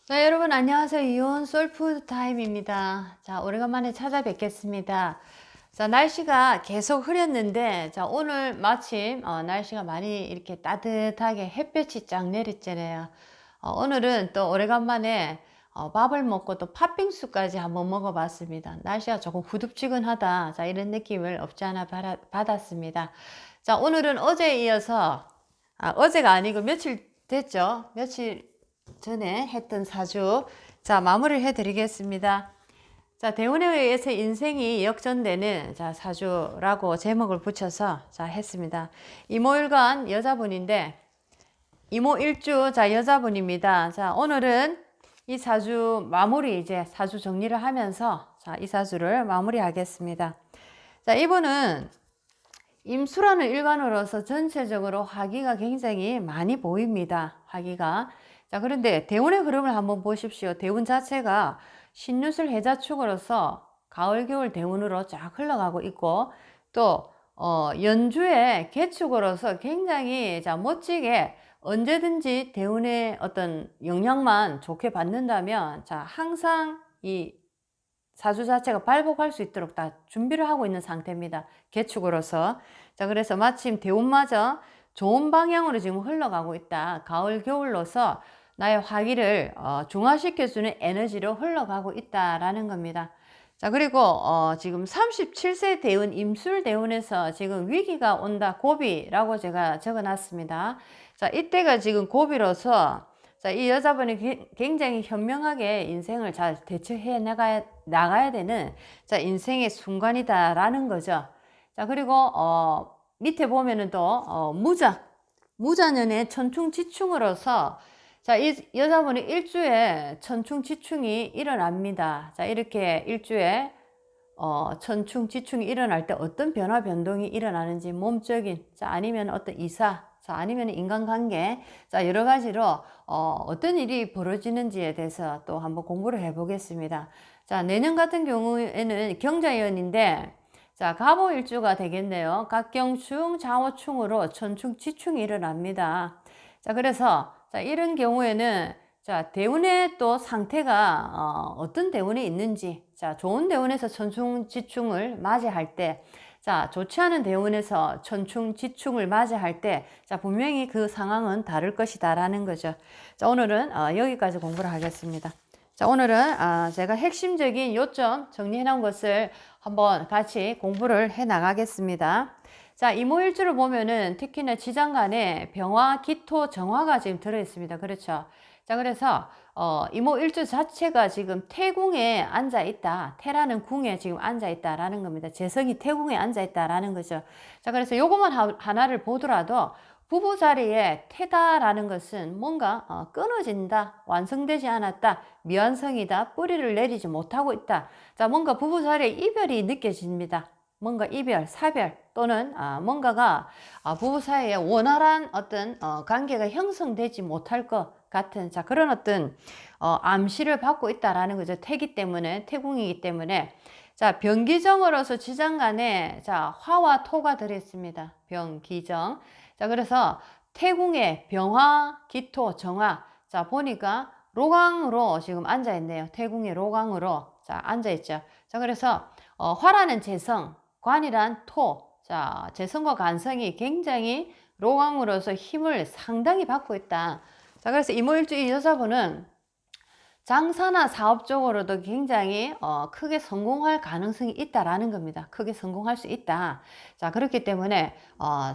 네, 여러분 안녕하세요. 이온 솔푸드 타임입니다. 자, 오래간만에 찾아뵙겠습니다. 자, 날씨가 계속 흐렸는데, 자, 오늘 마침 날씨가 많이 이렇게 따뜻하게 햇볕이 쫙 내렸잖아요. 오늘은 또 오래간만에 밥을 먹고 또 팥빙수까지 한번 먹어봤습니다. 날씨가 조금 후덥지근하다. 자, 이런 느낌을 없지 않아 받았습니다. 자, 오늘은 어제에 이어서, 어제가 아니고 며칠 됐죠? 며칠 전에 했던 사주. 자, 마무리를 해드리겠습니다. 자, 대운에 의해서 인생이 역전되는 자, 사주라고 제목을 붙여서 자, 했습니다. 이모일간 여자분인데, 이모일주 자, 여자분입니다. 자, 오늘은 이 사주 마무리 이제 사주 정리를 하면서 자, 이 사주를 마무리하겠습니다. 자, 이분은 임수라는 일간으로서 전체적으로 화기가 굉장히 많이 보입니다. 화기가. 자, 그런데 대운의 흐름을 한번 보십시오. 대운 자체가 신유술 해자축으로서 가을, 겨울 대운으로 쫙 흘러가고 있고, 또, 연주의 개축으로서 굉장히 자, 멋지게 언제든지 대운의 어떤 영향만 좋게 받는다면, 자, 항상 이 사주 자체가 발복할 수 있도록 다 준비를 하고 있는 상태입니다. 개축으로서. 자, 그래서 마침 대운마저 좋은 방향으로 지금 흘러가고 있다. 가을, 겨울로서 나의 화기를 중화시켜주는 에너지로 흘러가고 있다라는 겁니다. 자, 그리고 지금 37세 대운, 임술 대운에서 지금 위기가 온다. 고비라고 제가 적어놨습니다. 자, 이때가 지금 고비로서 자, 이 여자분이 굉장히 현명하게 인생을 잘 대처해 나가야 되는 자, 인생의 순간이다라는 거죠. 자, 그리고 밑에 보면은 또 무자년의 천충지충으로서 자, 이 여자분이 일주에 천충지충이 일어납니다. 자, 이렇게 일주에 천충지충이 일어날 때 어떤 변화 변동이 일어나는지 몸적인 자, 아니면 어떤 이사 자, 아니면 인간관계 자, 여러 가지로 어떤 일이 벌어지는지에 대해서 또 한번 공부를 해 보겠습니다. 자, 내년 같은 경우에는 경자연인데 자, 갑오일주가 되겠네요. 각경충, 자오충으로 천충지충이 일어납니다. 자, 그래서 자, 이런 경우에는 자, 대운의 또 상태가 어떤 대운이 있는지 자, 좋은 대운에서 천충지충을 맞이할 때 자, 좋지 않은 대운에서 천충지충을 맞이할 때 자, 분명히 그 상황은 다를 것이다 라는 거죠. 자, 오늘은 여기까지 공부를 하겠습니다. 자, 오늘은 제가 핵심적인 요점 정리해 놓은 것을 한번 같이 공부를 해 나가겠습니다. 자, 이모일주를 보면은 특히나 지장간에 병화, 기토, 정화가 지금 들어있습니다. 그렇죠? 자, 그래서 이모일주 자체가 지금 태궁에 앉아 있다. 태라는 궁에 지금 앉아 있다라는 겁니다. 재성이 태궁에 앉아 있다라는 거죠. 자, 그래서 요것만 하나를 보더라도 부부 자리에 태다라는 것은 뭔가 끊어진다, 완성되지 않았다, 미완성이다, 뿌리를 내리지 못하고 있다. 자, 뭔가 부부 자리에 이별이 느껴집니다. 뭔가 이별, 사별 또는 뭔가가 부부 사이에 원활한 어떤 관계가 형성되지 못할 것 같은 자, 그런 어떤 암시를 받고 있다라는 거죠. 태기 때문에, 태궁이기 때문에. 자, 병기정으로서 지장간에 자, 화와 토가 들어있습니다. 병기정. 자, 그래서 태궁에 병화, 기토, 정화. 자, 보니까 로강으로 지금 앉아 있네요. 태궁에 로강으로 자, 앉아 있죠. 자, 그래서 화라는 재성, 관이란 토. 자, 재성과 간성이 굉장히 로강으로서 힘을 상당히 받고 있다. 자, 그래서 이모일주 이 여자분은 장사나 사업적으로도 굉장히 크게 성공할 가능성이 있다라는 겁니다. 크게 성공할 수 있다. 자, 그렇기 때문에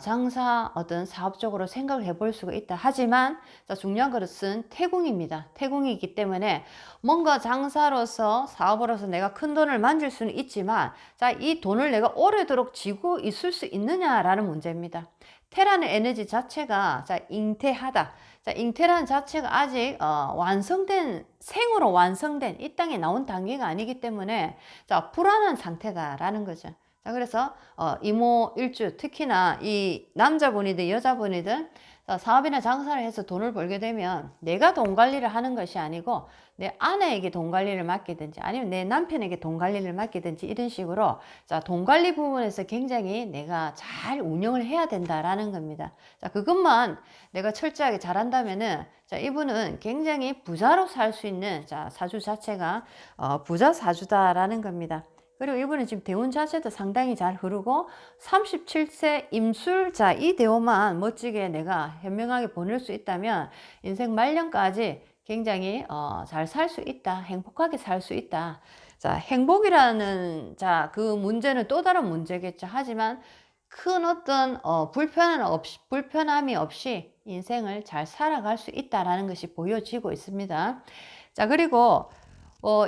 장사 어떤 사업적으로 생각을 해볼 수가 있다. 하지만 자, 중요한 것은 태궁입니다. 태궁이기 때문에 뭔가 장사로서 사업으로서 내가 큰 돈을 만질 수는 있지만 자, 이 돈을 내가 오래도록 쥐고 있을 수 있느냐라는 문제입니다. 태라는 에너지 자체가 자, 잉태하다. 자, 잉태라는 자체가 아직 완성된 생으로 완성된 이 땅에 나온 단계가 아니기 때문에 자, 불안한 상태다라는 거죠. 자, 그래서 이모 일주 특히나 이 남자분이든 여자분이든 자, 사업이나 장사를 해서 돈을 벌게 되면 내가 돈 관리를 하는 것이 아니고 내 아내에게 돈 관리를 맡기든지 아니면 내 남편에게 돈 관리를 맡기든지 이런 식으로 자, 돈 관리 부분에서 굉장히 내가 잘 운영을 해야 된다라는 겁니다. 자, 그것만 내가 철저하게 잘한다면은 자, 이분은 굉장히 부자로 살 수 있는 자, 사주 자체가 부자 사주다라는 겁니다. 그리고 이분은 지금 대운 자체도 상당히 잘 흐르고 37세 임술자 이 대운만 멋지게 내가 현명하게 보낼 수 있다면 인생 말년까지 굉장히 잘 살 수 있다. 행복하게 살 수 있다. 자, 행복이라는 자, 그 문제는 또 다른 문제겠죠. 하지만 큰 어떤 불편함이 없이 인생을 잘 살아갈 수 있다라는 것이 보여지고 있습니다. 자, 그리고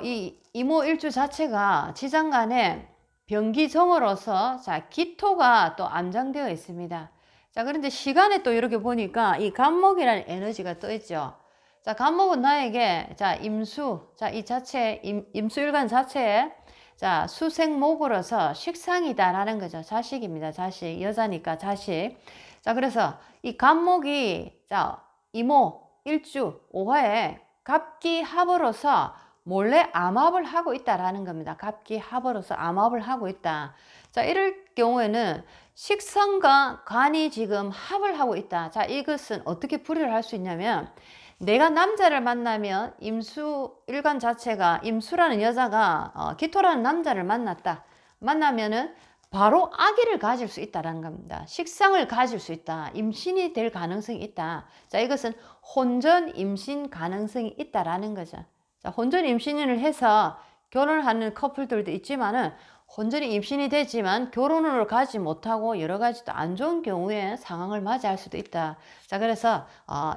이 이모일주 자체가 지장간에 병기정으로서 자, 기토가 또 암장되어 있습니다. 자, 그런데 시간에 또 이렇게 보니까 이 간목이라는 에너지가 떠 있죠. 자, 간목은 나에게 자, 임수, 자, 이 자체 임수일간 자체에 자, 수생목으로서 식상이다라는 거죠. 자식입니다. 자식. 여자니까 자식. 자, 그래서 이 간목이 자, 이모 일주 오화에 갑기합으로서 몰래 암합을 하고 있다라는 겁니다. 갑기합으로서 암합을 하고 있다. 자, 이럴 경우에는 식상과 간이 지금 합을 하고 있다. 자, 이것은 어떻게 풀이를 할 수 있냐면 내가 남자를 만나면 임수일간 자체가 임수라는 여자가 기토라는 남자를 만났다. 만나면은 바로 아기를 가질 수 있다는 겁니다. 식상을 가질 수 있다. 임신이 될 가능성이 있다. 자, 이것은 혼전 임신 가능성이 있다라는 거죠. 자, 혼전 임신을 해서 결혼하는 커플들도 있지만은 혼전이 임신이 되지만 결혼을 가지 못하고 여러 가지 또 안 좋은 경우에 상황을 맞이할 수도 있다. 자, 그래서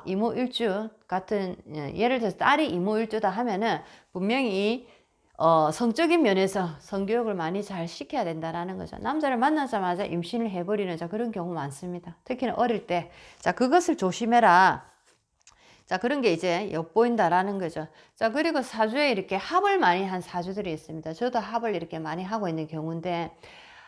이모일주 같은 예를 들어서 딸이 이모일주다 하면은 분명히 성적인 면에서 성교육을 많이 잘 시켜야 된다라는 거죠. 남자를 만나자마자 임신을 해버리는 자, 그런 경우 많습니다. 특히나 어릴 때. 자, 그것을 조심해라. 자, 그런 게 이제 엿보인다라는 거죠. 자, 그리고 사주에 이렇게 합을 많이 한 사주들이 있습니다. 저도 합을 이렇게 많이 하고 있는 경우인데,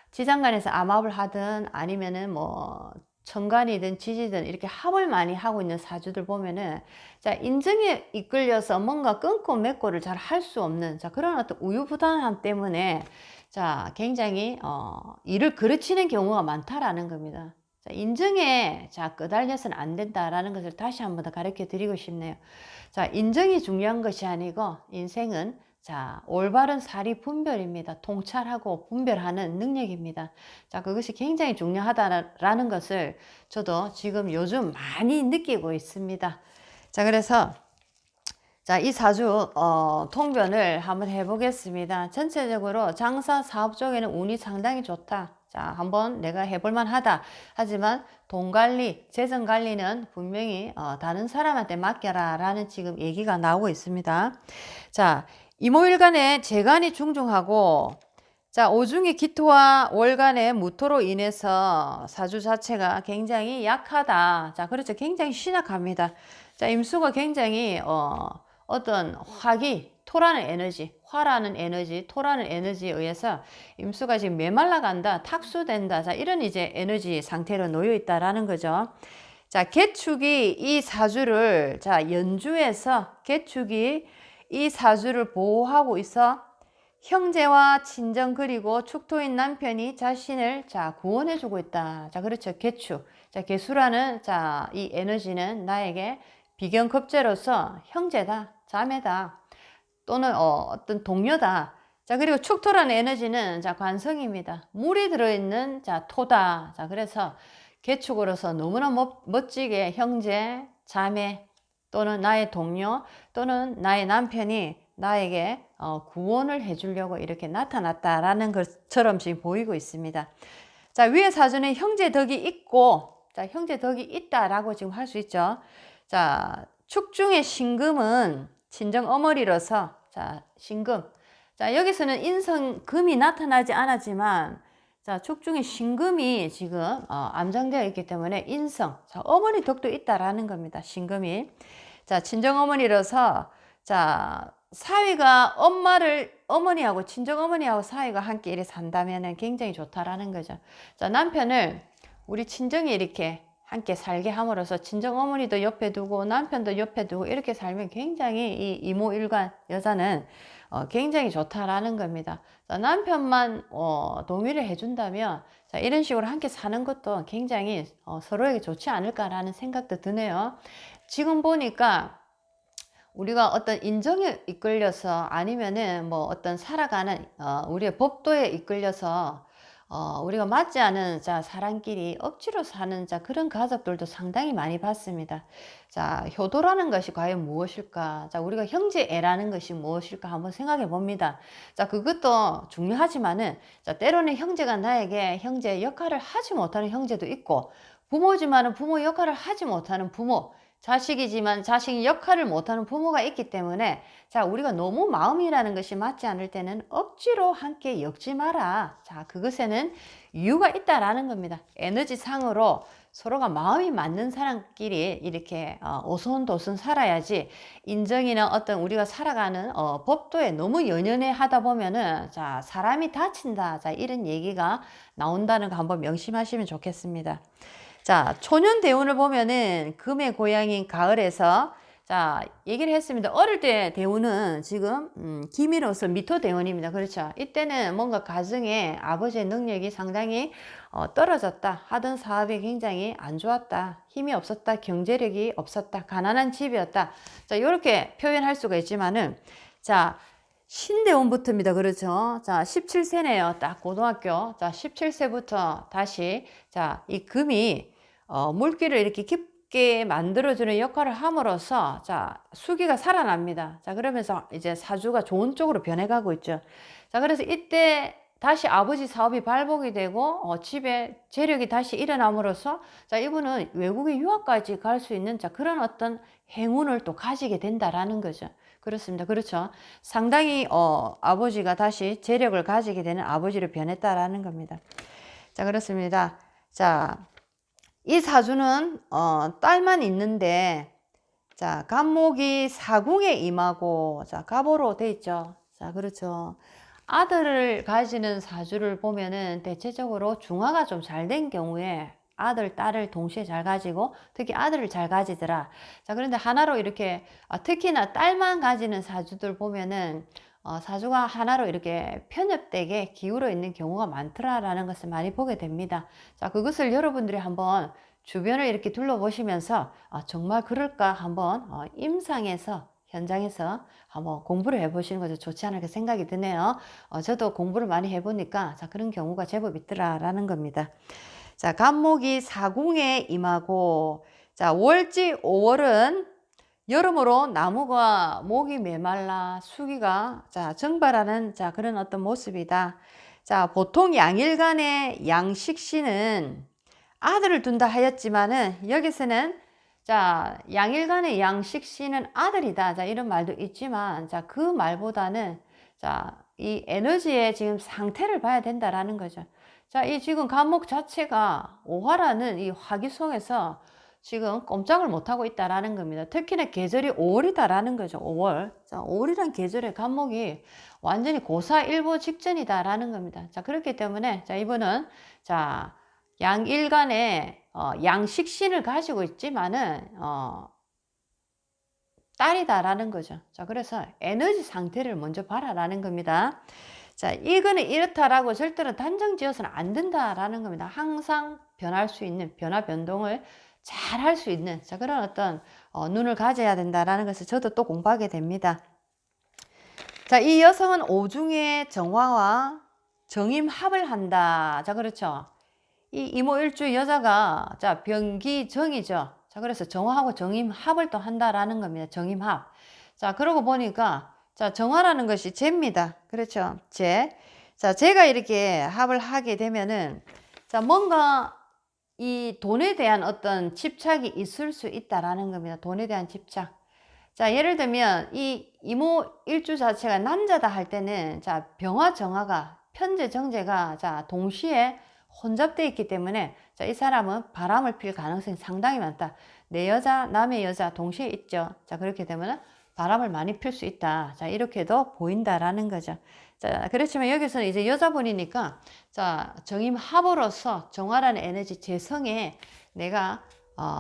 지장간에서 암합을 하든 아니면은 뭐, 천간이든 지지든 이렇게 합을 많이 하고 있는 사주들 보면은, 자, 인정에 이끌려서 뭔가 끊고 맺고를 잘 할 수 없는, 자, 그런 어떤 우유부단함 때문에, 자, 굉장히, 일을 그르치는 경우가 많다라는 겁니다. 자, 인정에 자, 끄달려서는 안 된다라는 것을 다시 한 번 더 가르쳐 드리고 싶네요. 자, 인정이 중요한 것이 아니고 인생은 자, 올바른 사리 분별입니다. 통찰하고 분별하는 능력입니다. 자, 그것이 굉장히 중요하다라는 것을 저도 지금 요즘 많이 느끼고 있습니다. 자, 그래서 자, 이 사주 통변을 한번 해보겠습니다. 전체적으로 장사 사업 쪽에는 운이 상당히 좋다. 자, 한번 내가 해볼만 하다. 하지만 돈 관리, 재정 관리는 분명히 다른 사람한테 맡겨라 라는 지금 얘기가 나오고 있습니다. 자, 이모일간에 재간이 중중하고 자, 오중의 기토와 월간의 무토로 인해서 사주 자체가 굉장히 약하다. 자, 그렇죠. 굉장히 신약합니다. 자, 임수가 굉장히 어떤 화기, 토라는 에너지, 화라는 에너지, 토라는 에너지에 의해서 임수가 지금 메말라간다, 탁수된다. 자, 이런 이제 에너지 상태로 놓여 있다라는 거죠. 자, 개축이 이 사주를, 자, 연주해서 개축이 이 사주를 보호하고 있어 형제와 친정 그리고 축토인 남편이 자신을 자, 구원해주고 있다. 자, 그렇죠. 개축. 자, 개수라는 자, 이 에너지는 나에게 비견급제로서 형제다, 자매다, 또는 어떤 동료다. 자, 그리고 축토라는 에너지는 자, 관성입니다. 물이 들어있는 자, 토다. 자, 그래서 개축으로서 너무나 멋지게 형제, 자매, 또는 나의 동료, 또는 나의 남편이 나에게 구원을 해주려고 이렇게 나타났다라는 것처럼 지금 보이고 있습니다. 자, 위에 사주는 형제 덕이 있고, 자, 형제 덕이 있다라고 지금 할 수 있죠. 자, 축중의 신금은 친정 어머니로서 자, 신금. 자, 여기서는 인성금이 나타나지 않았지만 자, 축중의 신금이 지금 암장되어 있기 때문에 인성, 자, 어머니 덕도 있다라는 겁니다. 신금이. 자, 친정 어머니로서 자, 사위가 어머니하고 친정 어머니하고 사위가 함께 이렇게 산다면은 굉장히 좋다라는 거죠. 자, 남편을 우리 친정이 이렇게 함께 살게 함으로써 친정 어머니도 옆에 두고 남편도 옆에 두고 이렇게 살면 굉장히 이 이모일관 여자는 굉장히 좋다라는 겁니다. 자, 남편만 동의를 해준다면 자, 이런 식으로 함께 사는 것도 굉장히 서로에게 좋지 않을까라는 생각도 드네요. 지금 보니까 우리가 어떤 인정에 이끌려서 아니면은 뭐 어떤 살아가는 우리의 법도에 이끌려서 우리가 맞지 않은 자 사람끼리 억지로 사는 자 그런 가족들도 상당히 많이 봤습니다. 자, 효도라는 것이 과연 무엇일까? 자, 우리가 형제애라는 것이 무엇일까 한번 생각해 봅니다. 자, 그것도 중요하지만은 자, 때로는 형제가 나에게 형제 역할을 하지 못하는 형제도 있고 부모지만은 부모 역할을 하지 못하는 부모, 자식이지만 자식 역할을 못하는 부모가 있기 때문에 자, 우리가 너무 마음이라는 것이 맞지 않을 때는 억지로 함께 엮지 마라. 자, 그것에는 이유가 있다라는 겁니다. 에너지 상으로 서로가 마음이 맞는 사람끼리 이렇게 오손도손 살아야지 인정이나 어떤 우리가 살아가는 법도에 너무 연연해 하다 보면은 자, 사람이 다친다. 자, 이런 얘기가 나온다는 거 한번 명심하시면 좋겠습니다. 자, 초년 대운을 보면은 금의 고향인 가을에서 자, 얘기를 했습니다. 어릴 때 대운은 지금 기미로서 미토 대운입니다. 그렇죠? 이때는 뭔가 가정에 아버지의 능력이 상당히 떨어졌다. 하던 사업이 굉장히 안 좋았다. 힘이 없었다. 경제력이 없었다. 가난한 집이었다. 자, 이렇게 표현할 수가 있지만은 자, 신대운부터입니다. 그렇죠? 자, 17세네요. 딱 고등학교. 자, 17세부터 다시 자, 이 금이 물기를 이렇게 깊게 만들어주는 역할을 함으로써 자, 수기가 살아납니다. 자, 그러면서 이제 사주가 좋은 쪽으로 변해가고 있죠. 자, 그래서 이때 다시 아버지 사업이 발복이 되고 집에 재력이 다시 일어남으로써 자, 이분은 외국에 유학까지 갈 수 있는 자, 그런 어떤 행운을 또 가지게 된다라는 거죠. 그렇습니다. 그렇죠. 상당히 아버지가 다시 재력을 가지게 되는 아버지로 변했다라는 겁니다. 자, 그렇습니다. 자, 이 사주는 딸만 있는데 자, 간목이 사궁에 임하고 자, 갑오로 돼 있죠. 자, 그렇죠. 아들을 가지는 사주를 보면은 대체적으로 중화가 좀 잘 된 경우에 아들, 딸을 동시에 잘 가지고 특히 아들을 잘 가지더라. 자, 그런데 하나로 이렇게 특히나 딸만 가지는 사주들 보면은 사주가 하나로 이렇게 편협되게 기울어 있는 경우가 많더라라는 것을 많이 보게 됩니다. 자, 그것을 여러분들이 한번 주변을 이렇게 둘러보시면서 정말 그럴까 한번 임상에서 현장에서 한번 공부를 해보시는 것도 좋지 않을까 생각이 드네요. 저도 공부를 많이 해보니까 자, 그런 경우가 제법 있더라라는 겁니다. 자, 간목이 사궁에 임하고 자, 월지 5월은 여름으로 나무가 목이 메말라 수기가 자, 증발하는 자, 그런 어떤 모습이다. 자, 보통 양일간의 양식신은 아들을 둔다 하였지만은 여기서는 자, 양일간의 양식신은 아들이다. 자, 이런 말도 있지만 자, 그 말보다는 자, 이 에너지의 지금 상태를 봐야 된다라는 거죠. 자, 이 지금 간목 자체가 오화라는 이 화기속에서 지금 꼼짝을 못하고 있다라는 겁니다. 특히나 계절이 5월이다라는 거죠. 5월. 자, 5월이란 계절의 간목이 완전히 고사일보 직전이다라는 겁니다. 자, 그렇기 때문에 자, 이분은 자, 양일간의 양식신을 가지고 있지만은 딸이다라는 거죠. 자, 그래서 에너지 상태를 먼저 봐라라는 겁니다. 자, 이거는 이렇다라고 절대로 단정 지어서는 안 된다라는 겁니다. 항상 변할 수 있는 변화 변동을 잘 할 수 있는 자, 그런 어떤 눈을 가져야 된다라는 것을 저도 또 공부하게 됩니다. 자, 이 여성은 오중에 정화와 정임합을 한다. 자, 그렇죠. 이 이모일주 여자가 자, 병기정이죠. 자, 그래서 정화하고 정임합을 또 한다라는 겁니다. 정임합. 자, 그러고 보니까 자, 정화라는 것이 재입니다. 그렇죠. 재. 자, 재가 이렇게 합을 하게 되면은 자, 뭔가 이 돈에 대한 어떤 집착이 있을 수 있다라는 겁니다. 돈에 대한 집착. 자, 예를 들면 이 이모 일주 자체가 남자다 할 때는 자, 병화 정화가 편재 정제가 자, 동시에 혼잡되어 있기 때문에 자, 이 사람은 바람을 필 가능성이 상당히 많다. 내 여자, 남의 여자 동시에 있죠. 자, 그렇게 되면 바람을 많이 필 수 있다. 자, 이렇게도 보인다라는 거죠. 자, 그렇지만 여기서는 이제 여자분이니까 자, 정임합으로서 정화라는 에너지 재성에 내가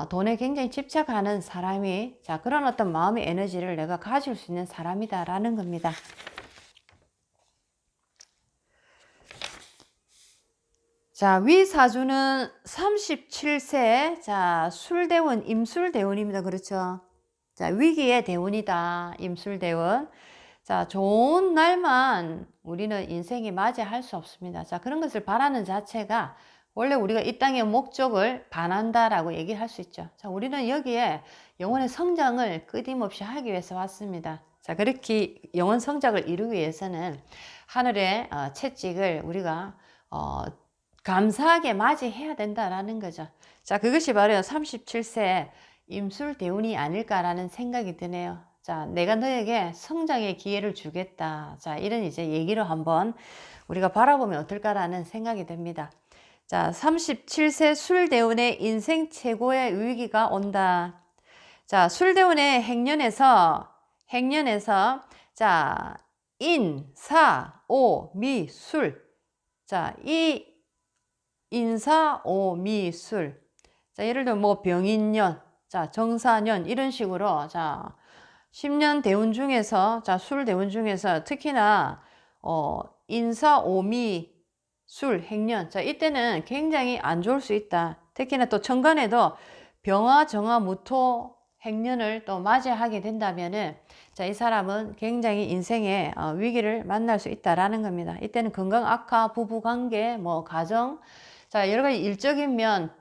돈에 굉장히 집착하는 사람이, 자, 그런 어떤 마음의 에너지를 내가 가질 수 있는 사람이다라는 겁니다. 자, 위 사주는 37세, 자, 술대운, 임술대운입니다. 그렇죠? 자, 위기의 대운이다. 임술대운. 자, 좋은 날만 우리는 인생에 맞이할 수 없습니다. 자, 그런 것을 바라는 자체가 원래 우리가 이 땅의 목적을 반한다라고 얘기할 수 있죠. 자, 우리는 여기에 영혼의 성장을 끊임없이 하기 위해서 왔습니다. 자, 그렇게 영혼 성장을 이루기 위해서는 하늘의 채찍을 우리가 감사하게 맞이해야 된다라는 거죠. 자, 그것이 바로 37세 임술대운이 아닐까라는 생각이 드네요. 자, 내가 너에게 성장의 기회를 주겠다. 자, 이런 이제 얘기로 한번 우리가 바라보면 어떨까라는 생각이 듭니다. 자, 37세 술대운의 인생 최고의 위기가 온다. 자, 술대운의 행년에서 자, 인, 사, 오, 미, 술. 자, 이 인사, 오, 미, 술. 자, 예를 들면 뭐 병인년, 자, 정사년 이런 식으로 자, 10년 대운 중에서 자, 술 대운 중에서 특히나 인사, 오미, 술, 행년. 자, 이때는 굉장히 안 좋을 수 있다. 특히나 또 천간에도 병화, 정화, 무토, 행년을 또 맞이하게 된다면은 자, 이 사람은 굉장히 인생의 위기를 만날 수 있다라는 겁니다. 이때는 건강 악화, 부부 관계, 뭐 가정, 자, 여러 가지 일적인 면,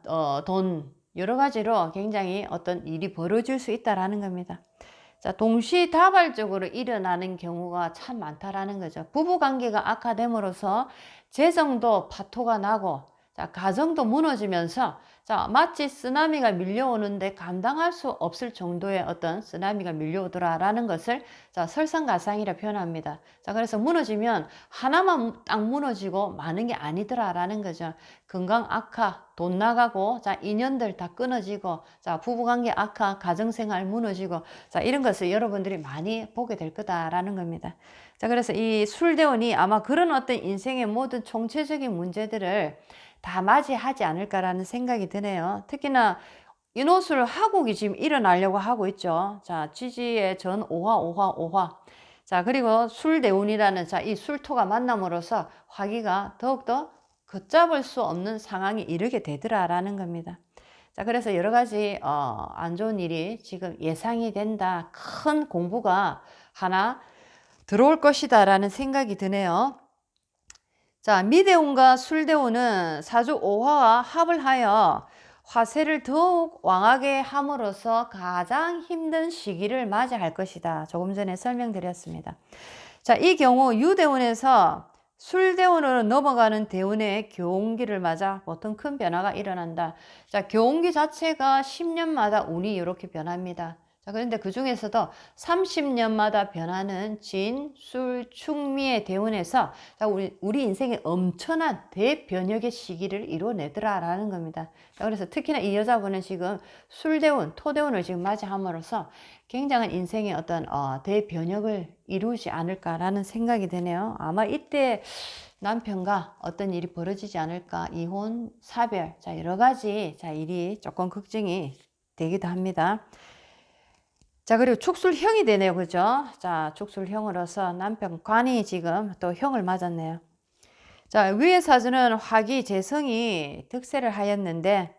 돈, 여러 가지로 굉장히 어떤 일이 벌어질 수 있다라는 겁니다. 자, 동시다발적으로 일어나는 경우가 참 많다라는 거죠. 부부 관계가 악화됨으로써 재정도 파토가 나고, 자, 가정도 무너지면서, 자, 마치 쓰나미가 밀려오는데 감당할 수 없을 정도의 어떤 쓰나미가 밀려오더라라는 것을, 자, 설상가상이라 표현합니다. 자, 그래서 무너지면 하나만 딱 무너지고 많은 게 아니더라라는 거죠. 건강 악화, 돈 나가고, 자, 인연들 다 끊어지고, 자, 부부관계 악화, 가정생활 무너지고, 자, 이런 것을 여러분들이 많이 보게 될 거다라는 겁니다. 자, 그래서 이 술대운이 아마 그런 어떤 인생의 모든 총체적인 문제들을 다 맞이하지 않을까라는 생각이 드네요. 특히나 인호술 하국이 지금 일어나려고 하고 있죠. 자, 지지의 전 5화. 자, 그리고 술대운이라는 자, 이 술토가 만남으로써 화기가 더욱더 걷잡을 수 없는 상황이 이르게 되더라라는 겁니다. 자, 그래서 여러 가지 안 좋은 일이 지금 예상이 된다. 큰 공부가 하나 들어올 것이다 라는 생각이 드네요. 자, 미대운과 술대운은 사주 5화와 합을 하여 화세를 더욱 왕하게 함으로써 가장 힘든 시기를 맞이할 것이다. 조금 전에 설명드렸습니다. 자, 이 경우 유대운에서 술대운으로 넘어가는 대운의 교운기를 맞아 보통 큰 변화가 일어난다. 자, 교운기 자체가 10년마다 운이 이렇게 변합니다. 자, 그런데 그 중에서도 30년마다 변하는 진, 술, 충미의 대운에서 자, 우리 인생에 엄청난 대변혁의 시기를 이뤄내더라라는 겁니다. 자, 그래서 특히나 이 여자분은 지금 술대운, 토대운을 지금 맞이함으로써 굉장한 인생의 어떤 대변혁을 이루지 않을까라는 생각이 드네요. 아마 이때 남편과 어떤 일이 벌어지지 않을까, 이혼, 사별, 자, 여러 가지 자, 일이 조금 걱정이 되기도 합니다. 자, 그리고 축술형이 되네요. 그죠? 자, 축술형으로서 남편 관이 지금 또 형을 맞았네요. 자, 위의 사주는 화기, 재성이 득세를 하였는데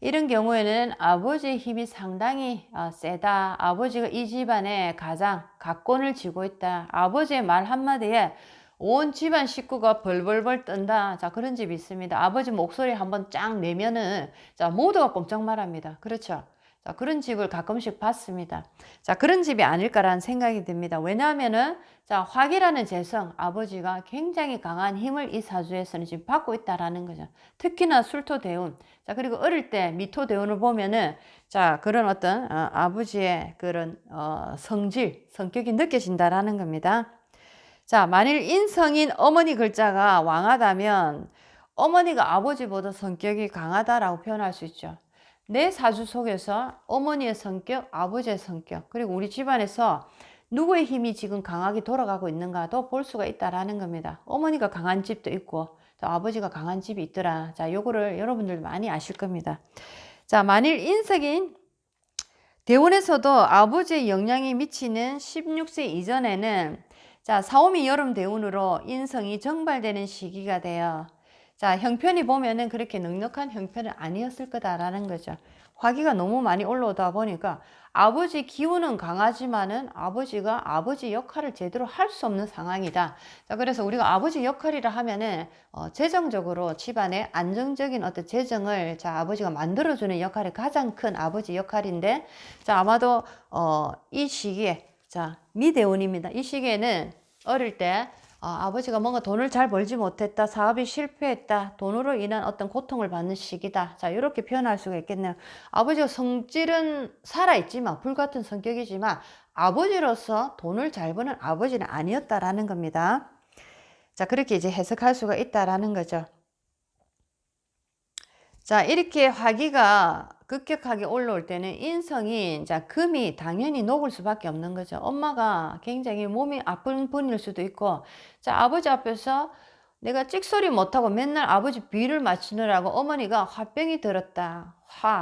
이런 경우에는 아버지의 힘이 상당히 세다. 아버지가 이 집안의 가장 각권을 쥐고 있다. 아버지의 말 한마디에 온 집안 식구가 벌벌벌 뜬다. 자, 그런 집이 있습니다. 아버지 목소리 한번 쫙 내면은 자, 모두가 꼼짝 말합니다. 그렇죠? 자, 그런 집을 가끔씩 봤습니다. 자, 그런 집이 아닐까라는 생각이 듭니다. 왜냐하면은 자, 화기라는 재성, 아버지가 굉장히 강한 힘을 이 사주에서는 지금 받고 있다라는 거죠. 특히나 술토대운. 자, 그리고 어릴 때 미토대운을 보면은 자, 그런 어떤 아버지의 그런 성질, 성격이 느껴진다라는 겁니다. 자, 만일 인성인 어머니 글자가 왕하다면 어머니가 아버지보다 성격이 강하다라고 표현할 수 있죠. 내 사주 속에서 어머니의 성격, 아버지의 성격, 그리고 우리 집안에서 누구의 힘이 지금 강하게 돌아가고 있는가도 볼 수가 있다라는 겁니다. 어머니가 강한 집도 있고 또 아버지가 강한 집이 있더라. 자, 요거를 여러분들 많이 아실 겁니다. 자, 만일 인석인 대운에서도 아버지의 영향이 미치는 16세 이전에는 자, 사오미 여름 대운으로 인성이 정발되는 시기가 돼요. 자, 형편이 보면은 그렇게 넉넉한 형편은 아니었을 거다라는 거죠. 화기가 너무 많이 올라오다 보니까 아버지 기운은 강하지만은 아버지가 아버지 역할을 제대로 할 수 없는 상황이다. 자, 그래서 우리가 아버지 역할이라 하면은 재정적으로 집안의 안정적인 어떤 재정을 자, 아버지가 만들어주는 역할이 가장 큰 아버지 역할인데, 자, 아마도 이 시기에 자, 미대운입니다. 이 시기에는 어릴 때 아버지가 뭔가 돈을 잘 벌지 못했다, 사업이 실패했다, 돈으로 인한 어떤 고통을 받는 시기다. 자, 이렇게 표현할 수가 있겠네요. 아버지가 성질은 살아있지만, 불같은 성격이지만, 아버지로서 돈을 잘 버는 아버지는 아니었다라는 겁니다. 자, 그렇게 이제 해석할 수가 있다라는 거죠. 자, 이렇게 화기가 급격하게 올라올 때는 인성이, 자, 금이 당연히 녹을 수밖에 없는 거죠. 엄마가 굉장히 몸이 아픈 분일 수도 있고, 자, 아버지 앞에서 내가 찍소리 못하고 맨날 아버지 비를 맞추느라고 어머니가 화병이 들었다.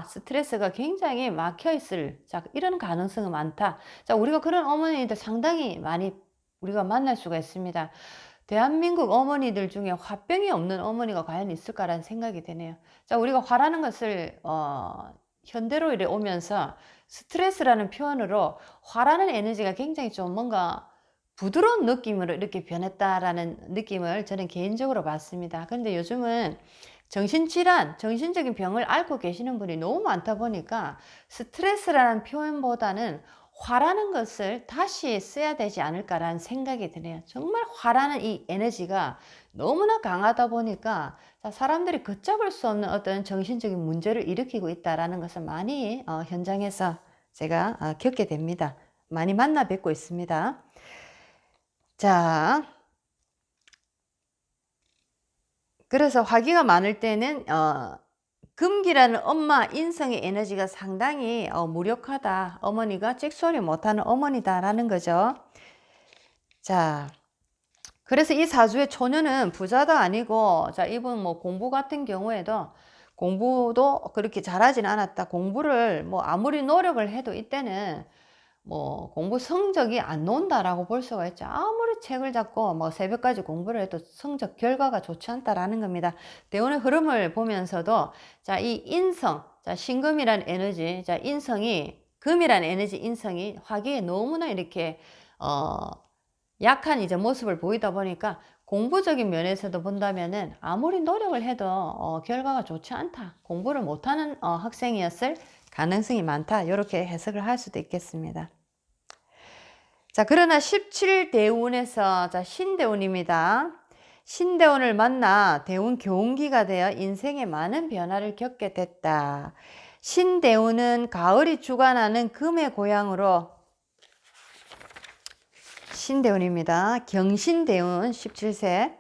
스트레스가 굉장히 막혀 있을, 자, 이런 가능성이 많다. 자, 우리가 그런 어머니들 상당히 많이 우리가 만날 수가 있습니다. 대한민국 어머니들 중에 화병이 없는 어머니가 과연 있을까라는 생각이 드네요. 자, 우리가 화라는 것을 현대로 이래 오면서 스트레스라는 표현으로 화라는 에너지가 굉장히 좀 뭔가 부드러운 느낌으로 이렇게 변했다라는 느낌을 저는 개인적으로 받습니다. 그런데 요즘은 정신질환, 정신적인 병을 앓고 계시는 분이 너무 많다 보니까 스트레스라는 표현보다는 화라는 것을 다시 써야 되지 않을까라는 생각이 드네요. 정말 화라는 이 에너지가 너무나 강하다 보니까 사람들이 걷잡을 수 없는 어떤 정신적인 문제를 일으키고 있다는 것을 많이 현장에서 제가 겪게 됩니다. 많이 만나 뵙고 있습니다. 자, 그래서 화기가 많을 때는 금기라는 엄마 인성의 에너지가 상당히 무력하다. 어머니가 찍소리 못하는 어머니다라는 거죠. 자, 그래서 이 사주의 처녀는 부자도 아니고, 자, 이분 뭐 공부 같은 경우에도 공부도 그렇게 잘하진 않았다. 공부를 뭐 아무리 노력을 해도 이때는 뭐 공부 성적이 안 나온다라고 볼 수가 있죠. 아무리 책을 잡고 뭐 새벽까지 공부를 해도 성적 결과가 좋지 않다라는 겁니다. 대운의 흐름을 보면서도 자, 이 인성, 자, 신금이란 에너지, 자, 인성이 금이란 에너지 인성이 화기에 너무나 이렇게 약한 이제 모습을 보이다 보니까 공부적인 면에서도 본다면은 아무리 노력을 해도 결과가 좋지 않다. 공부를 못하는 학생이었을 가능성이 많다. 이렇게 해석을 할 수도 있겠습니다. 자, 그러나 17대운에서 자, 신대운입니다. 신대운을 만나 대운 교운기가 되어 인생에 많은 변화를 겪게 됐다. 신대운은 가을이 주관하는 금의 고향으로 신대운입니다. 경신대운 17세.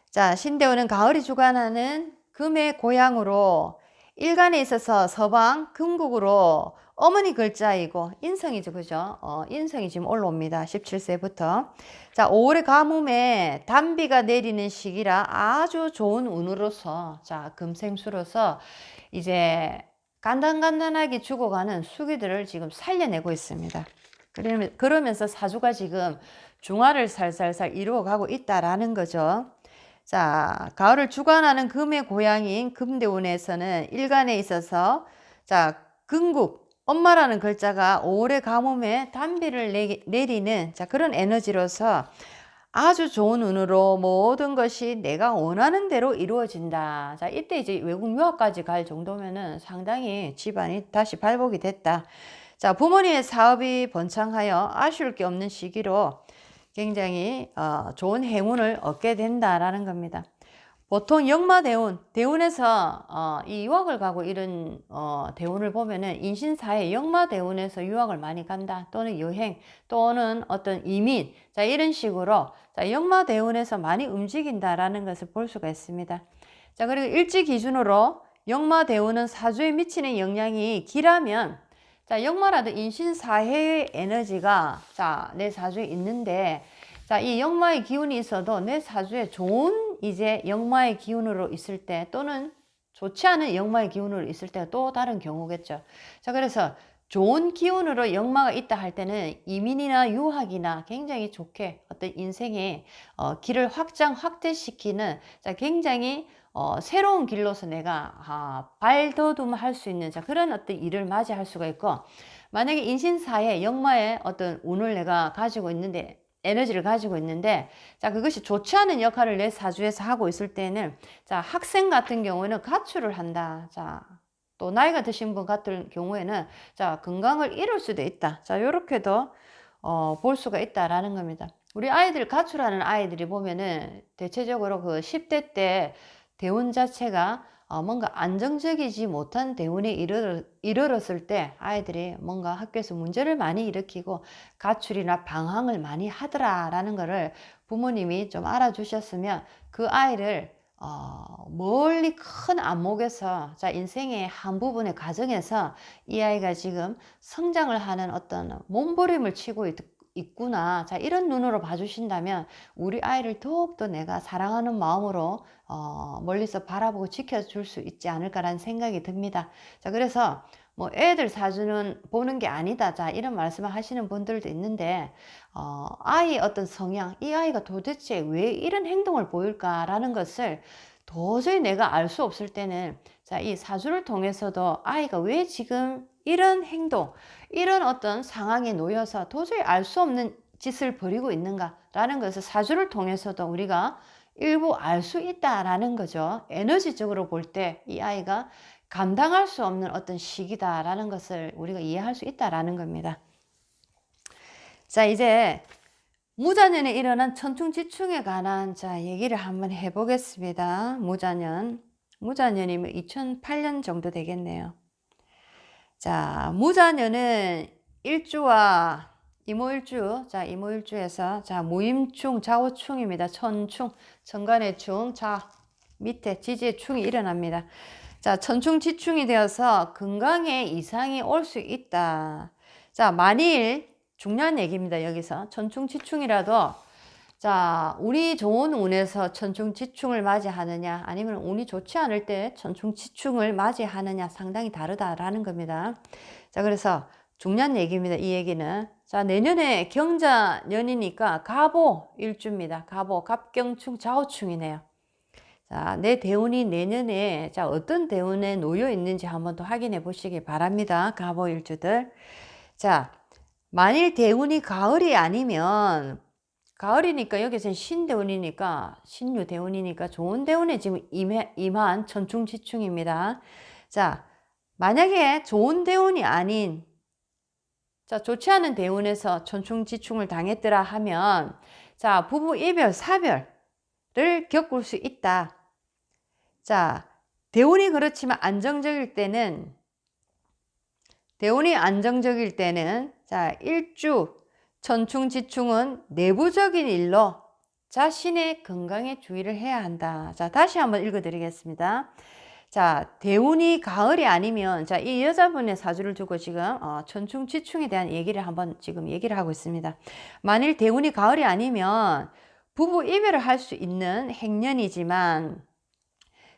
자, 신대운은 가을이 주관하는 금의 고향으로 일간에 있어서 서방 금국으로 어머니 글자이고 인성이죠. 그죠? 인성이 지금 올라옵니다. 17세부터. 자, 5월의 가뭄에 단비가 내리는 시기라 아주 좋은 운으로서 자, 금생수로서 이제 간단간단하게 죽어가는 수기들을 지금 살려내고 있습니다. 그러면서 사주가 지금 중화를 살살살 이루어가고 있다라는 거죠. 자, 가을을 주관하는 금의 고향인 금대운에서는 일간에 있어서 자, 금국, 엄마라는 글자가 5월의 가뭄에 단비를 내리는 자, 그런 에너지로서 아주 좋은 운으로 모든 것이 내가 원하는 대로 이루어진다. 자, 이때 이제 외국 유학까지 갈 정도면은 상당히 집안이 다시 발복이 됐다. 자, 부모님의 사업이 번창하여 아쉬울 게 없는 시기로 굉장히 좋은 행운을 얻게 된다라는 겁니다. 보통 역마대운, 대운에서 이 유학을 가고 이런 대운을 보면은 인신사회 역마대운에서 유학을 많이 간다 또는 여행 또는 어떤 이민 자 이런 식으로 자 역마대운에서 많이 움직인다라는 것을 볼 수가 있습니다. 자, 그리고 일지 기준으로 역마대운은 사주에 미치는 영향이 길하면 자, 역마라도 인신사회의 에너지가 자, 내 사주에 있는데 자, 이 역마의 기운이 있어도 내 사주에 좋은 이제 역마의 기운으로 있을 때 또는 좋지 않은 역마의 기운으로 있을 때가 또 다른 경우겠죠. 자, 그래서 좋은 기운으로 역마가 있다 할 때는 이민이나 유학이나 굉장히 좋게 어떤 인생의 길을 확대시키는, 자, 굉장히 새로운 길로서 내가 발돋움할 수 있는, 자, 그런 어떤 일을 맞이할 수가 있고, 만약에 인신사에 역마의 어떤 운을 내가 가지고 있는데, 에너지를 가지고 있는데, 자, 그것이 좋지 않은 역할을 내 사주에서 하고 있을 때는, 자, 학생 같은 경우에는 가출을 한다. 자, 또 나이가 드신 분 같은 경우에는, 자, 건강을 잃을 수도 있다. 자, 요렇게도 볼 수가 있다라는 겁니다. 우리 아이들, 가출하는 아이들이 보면은 대체적으로 그 10대 때 대운 자체가 뭔가 안정적이지 못한 대운에 이르렀을 때 아이들이 뭔가 학교에서 문제를 많이 일으키고 가출이나 방황을 많이 하더라라는 거를 부모님이 좀 알아주셨으면, 그 아이를 멀리 큰 안목에서, 자, 인생의 한 부분의 과정에서 이 아이가 지금 성장을 하는 어떤 몸부림을 치고 있구나. 자, 이런 눈으로 봐주신다면 우리 아이를 더욱더 내가 사랑하는 마음으로 멀리서 바라보고 지켜줄 수 있지 않을까라는 생각이 듭니다. 자, 그래서 뭐 애들 사주는 보는 게 아니다. 자, 이런 말씀을 하시는 분들도 있는데, 아이의 어떤 성향, 이 아이가 도대체 왜 이런 행동을 보일까라는 것을 도저히 내가 알 수 없을 때는, 자, 이 사주를 통해서도 아이가 왜 지금 이런 행동, 이런 어떤 상황에 놓여서 도저히 알 수 없는 짓을 벌이고 있는가라는 것을 사주를 통해서도 우리가 일부 알 수 있다라는 거죠. 에너지적으로 볼 때 이 아이가 감당할 수 없는 어떤 시기다라는 것을 우리가 이해할 수 있다라는 겁니다. 자, 이제 무자년에 일어난 천충지충에 관한, 자, 얘기를 한번 해보겠습니다. 무자년이면 2008년 정도 되겠네요. 자, 무자년은 일주와 이모일주, 자, 이모일주에서, 자, 무임충, 좌우충입니다. 천충, 천간의 충, 자, 밑에 지지의 충이 일어납니다. 자, 천충지충이 되어서 건강에 이상이 올 수 있다. 자, 만일 중요한 얘기입니다. 여기서 천충지충이라도, 자, 운이 좋은 운에서 천충지충을 맞이하느냐, 아니면 운이 좋지 않을 때 천충지충을 맞이하느냐, 상당히 다르다라는 겁니다. 자, 그래서 중요한 얘기입니다. 이 얘기는. 자, 내년에 경자년이니까 갑오 일주입니다. 갑오, 갑경충, 좌우충이네요. 자, 내 대운이 내년에, 자, 어떤 대운에 놓여 있는지 한번 더 확인해 보시기 바랍니다. 갑오 일주들. 자, 만일 대운이 가을이 아니면, 가을이니까 여기서는 신대운이니까, 신유대운이니까 좋은 대운에 지금 임한 천충지충입니다. 자, 만약에 좋은 대운이 아닌, 자, 좋지 않은 대운에서 천충지충을 당했더라 하면, 자, 부부 이별, 사별을 겪을 수 있다. 자, 대운이 그렇지만 대운이 안정적일 때는, 자, 일주 천충지충은 내부적인 일로 자신의 건강에 주의를 해야 한다. 자, 다시 한번 읽어드리겠습니다. 자, 대운이 가을이 아니면, 자, 이 여자분의 사주를 두고 지금 천충지충에 대한 얘기를 한번 지금 얘기를 하고 있습니다. 만일 대운이 가을이 아니면 부부 이별을 할 수 있는 행년이지만,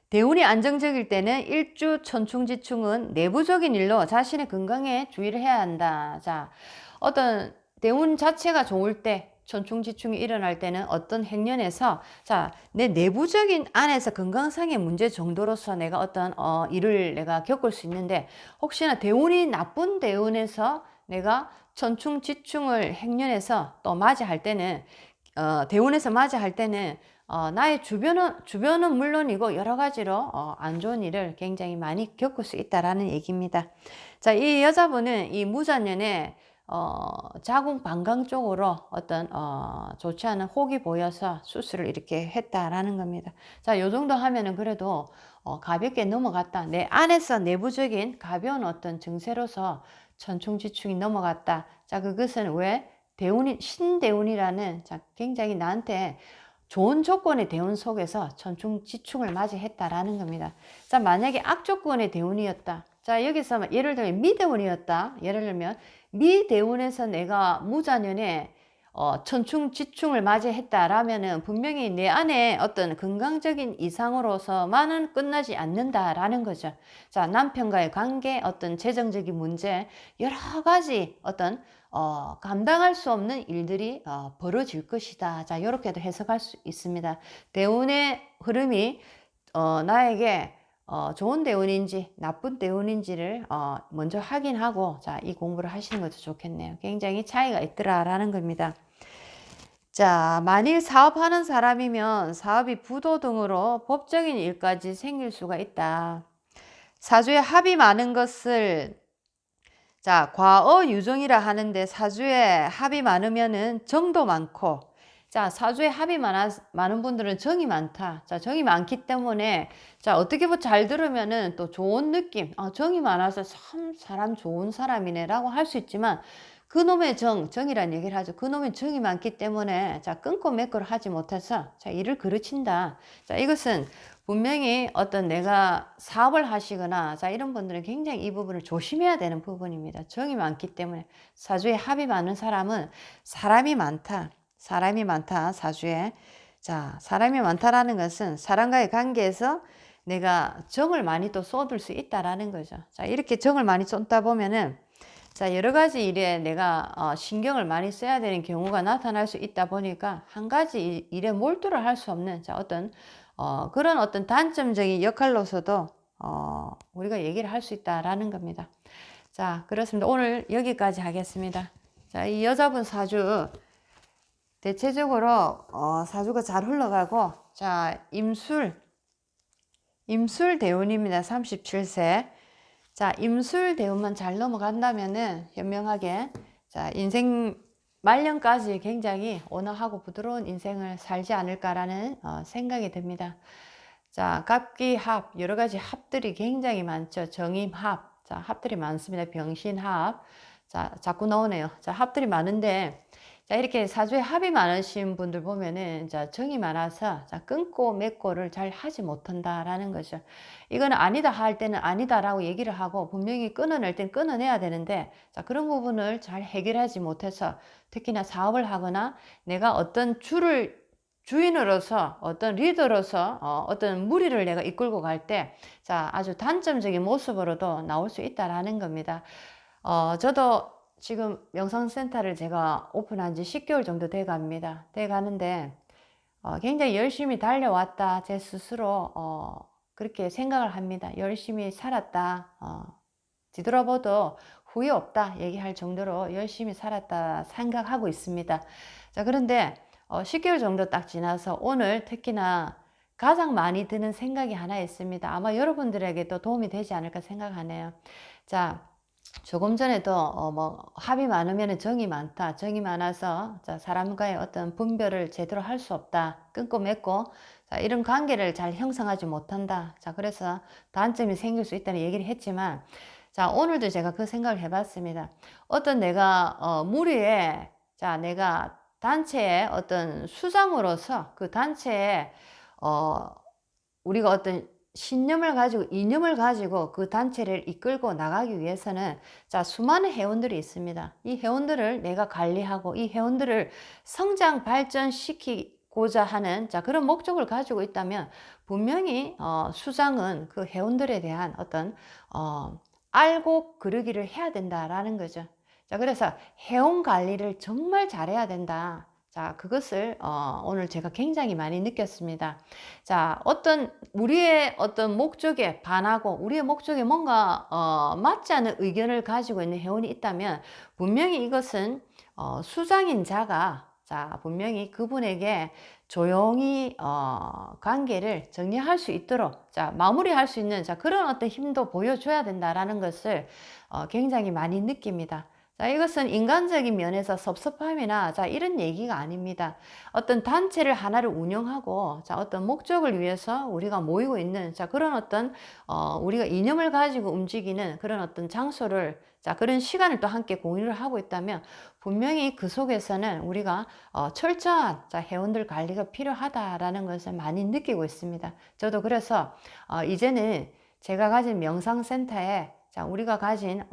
대운이 안정적일 때는 일주 천충지충은 내부적인 일로 자신의 건강에 주의를 해야 한다. 자, 어떤 대운 자체가 좋을 때, 천충지충이 일어날 때는 어떤 행년에서, 자, 내 내부적인 안에서 건강상의 문제 정도로서 내가 어떤 일을 내가 겪을 수 있는데, 혹시나 대운이 나쁜 대운에서 내가 천충지충을 행년에서 또 맞이할 때는, 대운에서 맞이할 때는 나의 주변은 물론이고 여러 가지로 안 좋은 일을 굉장히 많이 겪을 수 있다라는 얘기입니다. 자, 이 여자분은 이 무자년에 자궁 방광 쪽으로 어떤 좋지 않은 혹이 보여서 수술을 이렇게 했다라는 겁니다. 자, 요 정도 하면은 그래도 가볍게 넘어갔다. 내 안에서 내부적인 가벼운 어떤 증세로서 천충지충이 넘어갔다. 자, 그것은 왜 신대운이라는, 자, 굉장히 나한테 좋은 조건의 대운 속에서 천충지충을 맞이했다라는 겁니다. 자, 만약에 악조건의 대운이었다. 자, 여기서 예를 들면 미대운이었다. 예를 들면 미대운에서 내가 무자년에 천충지충을 맞이했다라면은 분명히 내 안에 어떤 건강적인 이상으로서만은 끝나지 않는다라는 거죠. 자, 남편과의 관계, 어떤 재정적인 문제, 여러 가지 어떤 감당할 수 없는 일들이 벌어질 것이다. 자, 이렇게도 해석할 수 있습니다. 대운의 흐름이 나에게 좋은 대운인지 나쁜 대운인지를 먼저 확인하고 자, 이 공부를 하시는 것도 좋겠네요. 굉장히 차이가 있더라라는 겁니다. 자, 만일 사업하는 사람이면 사업이 부도 등으로 법적인 일까지 생길 수가 있다. 사주에 합이 많은 것을 자, 과어유정이라 하는데 사주에 합이 많으면은 정도 많고 자, 사주에 합이 많은 분들은 정이 많다. 자, 정이 많기 때문에 자, 어떻게 잘 들으면은 또 좋은 느낌, 정이 많아서 참 사람 좋은 사람이네라고 할 수 있지만 그놈의 정이란 얘기를 하죠. 그놈의 정이 많기 때문에 자, 끊고 맺고를 하지 못해서 자, 일을 그르친다. 자, 이것은 분명히 어떤 내가 사업을 하시거나 자, 이런 분들은 굉장히 이 부분을 조심해야 되는 부분입니다. 정이 많기 때문에 사주에 합이 많은 사람은 사람이 많다. 사람이 많다, 사주에. 자, 사람이 많다라는 것은 사람과의 관계에서 내가 정을 많이 또 쏟을 수 있다라는 거죠. 자, 이렇게 정을 많이 쏟다 보면은 자, 여러 가지 일에 내가 신경을 많이 써야 되는 경우가 나타날 수 있다 보니까 한 가지 일에 몰두를 할 수 없는 자, 어떤 그런 어떤 단점적인 역할로서도 우리가 얘기를 할 수 있다라는 겁니다. 자, 그렇습니다. 오늘 여기까지 하겠습니다. 자, 이 여자분 사주 대체적으로 사주가 잘 흘러가고 자, 임술 대운입니다. 37세. 자, 임술 대운만 잘 넘어간다면은 현명하게 자, 인생 말년까지 굉장히 온화하고 부드러운 인생을 살지 않을까라는 생각이 듭니다. 자, 갑기합 여러 가지 합들이 굉장히 많죠. 정임합 자, 합들이 많습니다. 병신합 자, 자꾸 나오네요. 자, 합들이 많은데 자, 이렇게 사주에 합이 많으신 분들 보면은 자, 정이 많아서 자, 끊고 맺고를 잘 하지 못한다라는 거죠. 이거는 아니다 할 때는 아니다라고 얘기를 하고 분명히 끊어낼 땐 끊어내야 되는데 자, 그런 부분을 잘 해결하지 못해서 특히나 사업을 하거나 내가 어떤 주인으로서 어떤 리더로서 어떤 무리를 내가 이끌고 갈 때 자, 아주 단점적인 모습으로도 나올 수 있다라는 겁니다. 저도 지금 명상센터를 제가 오픈한 지 10개월 정도 돼 갑니다. 돼 가는데 굉장히 열심히 달려왔다. 제 스스로 그렇게 생각을 합니다. 열심히 살았다. 뒤돌아봐도 후회 없다. 얘기할 정도로 열심히 살았다 생각하고 있습니다. 자, 그런데 10개월 정도 딱 지나서 오늘 특히나 가장 많이 드는 생각이 하나 있습니다. 아마 여러분들에게도 도움이 되지 않을까 생각하네요. 자, 조금 전에도 뭐 합이 많으면 정이 많다. 정이 많아서 자, 사람과의 어떤 분별을 제대로 할 수 없다. 끊고 맺고 자, 이런 관계를 잘 형성하지 못한다. 자, 그래서 단점이 생길 수 있다는 얘기를 했지만 자, 오늘도 제가 그 생각을 해봤습니다. 어떤 내가 무리에 자, 내가 단체의 어떤 수장으로서 그 단체에 우리가 어떤 신념을 가지고 이념을 가지고 그 단체를 이끌고 나가기 위해서는 자, 수많은 회원들이 있습니다. 이 회원들을 내가 관리하고 이 회원들을 성장 발전시키고자 하는 자, 그런 목적을 가지고 있다면 분명히 수장은 그 회원들에 대한 어떤 알고 그르기를 해야 된다라는 거죠. 자, 그래서 회원 관리를 정말 잘해야 된다. 자, 그것을 오늘 제가 굉장히 많이 느꼈습니다. 자, 우리의 어떤 목적에 반하고 우리의 목적에 뭔가 맞지 않는 의견을 가지고 있는 회원이 있다면 분명히 이것은 수장인 자가 자, 분명히 그분에게 조용히 관계를 정리할 수 있도록 자, 마무리할 수 있는 자, 그런 어떤 힘도 보여줘야 된다라는 것을 굉장히 많이 느낍니다. 자, 이것은 인간적인 면에서 섭섭함이나 자, 이런 얘기가 아닙니다. 어떤 단체를 하나를 운영하고 자, 어떤 목적을 위해서 우리가 모이고 있는 자, 그런 어떤 우리가 이념을 가지고 움직이는 그런 어떤 장소를 자, 그런 시간을 또 함께 공유를 하고 있다면 분명히 그 속에서는 우리가 철저한 자, 회원들 관리가 필요하다라는 것을 많이 느끼고 있습니다. 저도 그래서 이제는 제가 가진 명상센터에 자, 우리가 가진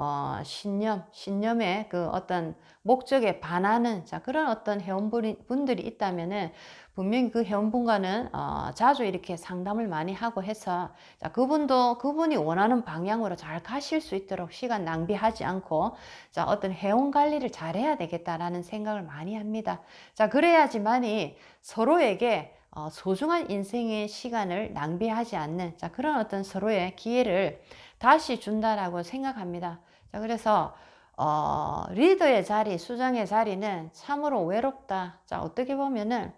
신념의 그 어떤 목적에 반하는 자, 그런 어떤 회원분들이 있다면은 분명히 그 회원분과는 자주 이렇게 상담을 많이 하고 해서 자, 그분이 원하는 방향으로 잘 가실 수 있도록 시간 낭비하지 않고 자, 어떤 회원 관리를 잘 해야 되겠다라는 생각을 많이 합니다. 자, 그래야지만이 서로에게 소중한 인생의 시간을 낭비하지 않는 자, 그런 어떤 서로의 기회를 다시 준다라고 생각합니다. 자, 그래서 리더의 자리, 수장의 자리는 참으로 외롭다. 자, 어떻게 보면은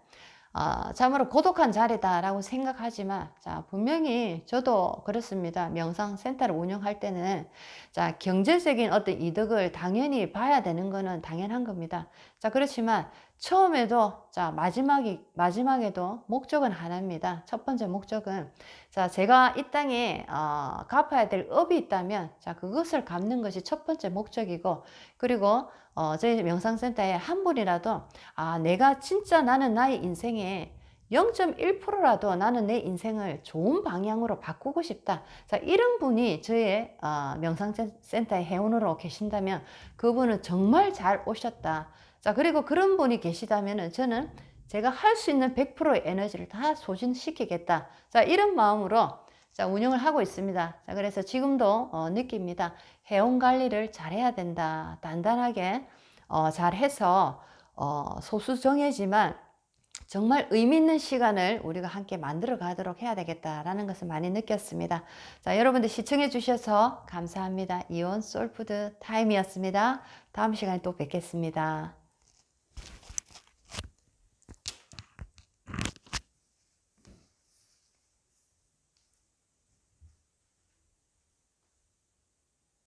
참으로 고독한 자리다라고 생각하지만, 자, 분명히 저도 그렇습니다. 명상센터를 운영할 때는, 자, 경제적인 어떤 이득을 당연히 봐야 되는 거는 당연한 겁니다. 자, 그렇지만 처음에도, 자, 마지막에도 목적은 하나입니다. 첫 번째 목적은, 자, 제가 이 땅에, 갚아야 될 업이 있다면, 자, 그것을 갚는 것이 첫 번째 목적이고, 그리고, 저희 명상센터에 한 분이라도 내가 진짜 나는 나의 인생에 0.1%라도 나는 내 인생을 좋은 방향으로 바꾸고 싶다. 자, 이런 분이 저의 명상센터의 회원으로 계신다면 그분은 정말 잘 오셨다. 자, 그리고 그런 분이 계시다면 저는 제가 할 수 있는 100%의 에너지를 다 소진시키겠다. 자, 이런 마음으로 자, 운영을 하고 있습니다. 자, 그래서 지금도 느낍니다. 회원 관리를 잘해야 된다. 단단하게 잘해서 소수 정예지만 정말 의미 있는 시간을 우리가 함께 만들어 가도록 해야 되겠다라는 것을 많이 느꼈습니다. 자, 여러분들 시청해 주셔서 감사합니다. 이온 소울푸드 타임이었습니다. 다음 시간에 또 뵙겠습니다.